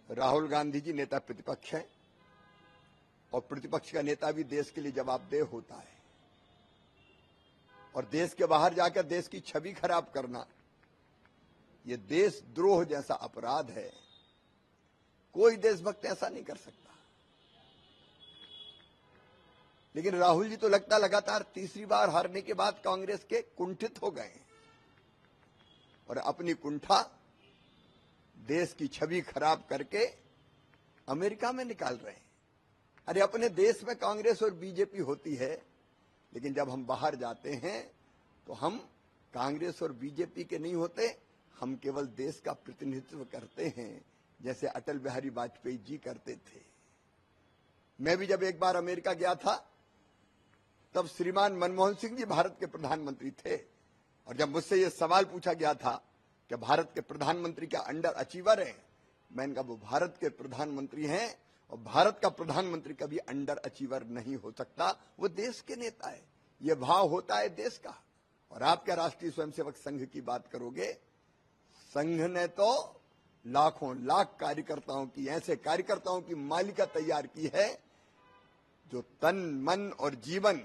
राहुल गांधी जी नेता प्रतिपक्ष हैं और प्रतिपक्ष का नेता भी देश के लिए जवाबदेह होता है। और देश के बाहर जाकर देश की छवि खराब करना ये देशद्रोह जैसा अपराध है। कोई देशभक्त ऐसा नहीं कर सकता। लेकिन राहुल जी तो लगता लगातार तीसरी बार हारने के बाद कांग्रेस के कुंठित हो गए और अपनी कुंठा देश की छवि खराब करके अमेरिका में निकाल रहे हैं। अरे अपने देश में कांग्रेस और बीजेपी होती है, लेकिन जब हम बाहर जाते हैं तो हम कांग्रेस और बीजेपी के नहीं होते, हम केवल देश का प्रतिनिधित्व करते हैं, जैसे अटल बिहारी वाजपेयी जी करते थे। मैं भी जब एक बार अमेरिका गया था तब श्रीमान मनमोहन सिंह जी भारत के प्रधानमंत्री थे और जब मुझसे यह सवाल पूछा गया था कि भारत के प्रधानमंत्री क्या अंडर अचीवर है, मैंने कहा वो भारत के प्रधानमंत्री हैं और भारत का प्रधानमंत्री कभी अंडर अचीवर नहीं हो सकता, वो देश के नेता है। ये भाव होता है देश का। और आप क्या राष्ट्रीय स्वयंसेवक संघ की बात करोगे, संघ ने तो लाखों लाख कार्यकर्ताओं की, ऐसे कार्यकर्ताओं की मालिका तैयार की है जो तन मन और जीवन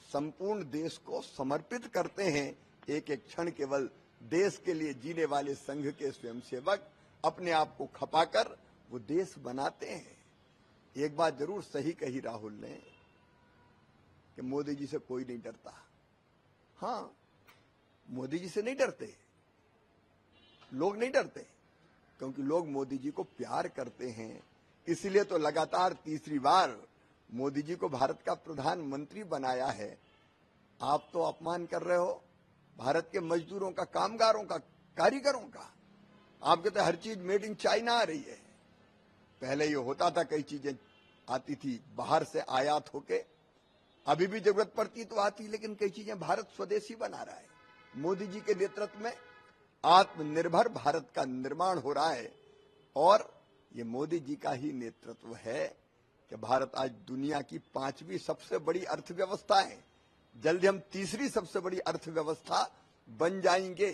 संपूर्ण देश को समर्पित करते हैं। एक एक क्षण केवल देश के लिए जीने वाले संघ के स्वयंसेवक अपने आप को खपाकर वो देश बनाते हैं। एक बात जरूर सही कही राहुल ने कि मोदी जी से कोई नहीं डरता। हाँ, मोदी जी से नहीं डरते, लोग नहीं डरते, क्योंकि लोग मोदी जी को प्यार करते हैं। इसलिए तो लगातार तीसरी बार मोदी जी को भारत का प्रधानमंत्री बनाया है। आप तो अपमान कर रहे हो भारत के मजदूरों का, कामगारों का, कारीगरों का। आप कहते हर चीज मेड इन चाइना आ रही है। पहले ये होता था, कई चीजें आती थी बाहर से आयात होके, अभी भी जरूरत पड़ती तो आती, लेकिन कई चीजें भारत स्वदेशी बना रहा है। मोदी जी के नेतृत्व में आत्मनिर्भर भारत का निर्माण हो रहा है और ये मोदी जी का ही नेतृत्व है कि भारत आज दुनिया की 5वीं सबसे बड़ी अर्थव्यवस्था है। जल्दी हम तीसरी सबसे बड़ी अर्थव्यवस्था बन जाएंगे।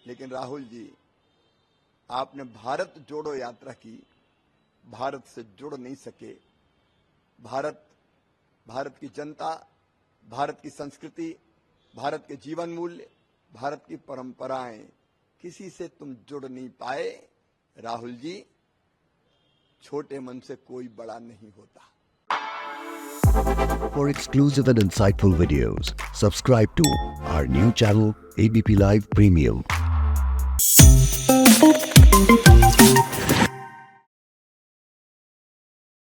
लेकिन राहुल जी, आपने भारत जोड़ो यात्रा की, भारत से जुड़ नहीं सके। भारत की जनता, भारत की संस्कृति, भारत के जीवन मूल्य, भारत की परंपराएं, किसी से तुम जुड़ नहीं पाए। राहुल जी, छोटे मन से कोई बड़ा नहीं होता। For exclusive and insightful videos, subscribe to our new channel ABP Live Premium.